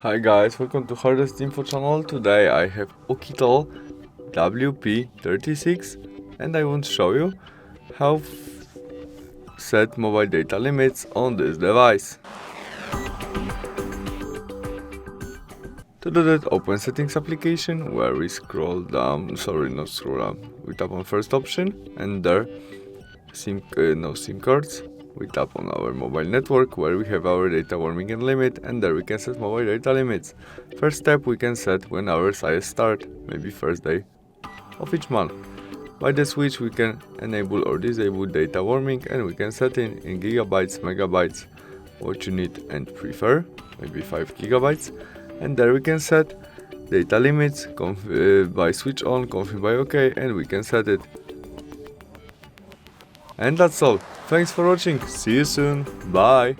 Hi guys, welcome to HardReset.Info channel. Today I have OUKITEL WP36 and I want to show you how set mobile data limits on this device. To do that, open settings application where we scroll down, we tap on first option and there no SIM cards. We tap on our mobile network where we have our data warming and limit, and there we can set mobile data limits. First step, we can set when our sales start, maybe first day of each month. By the switch we can enable or disable data warming, and we can set in gigabytes, megabytes, what you need and prefer, maybe 5 gigabytes. And there we can set data limits by switch on, config by OK, and we can set it. And that's all. Thanks for watching. See you soon. Bye.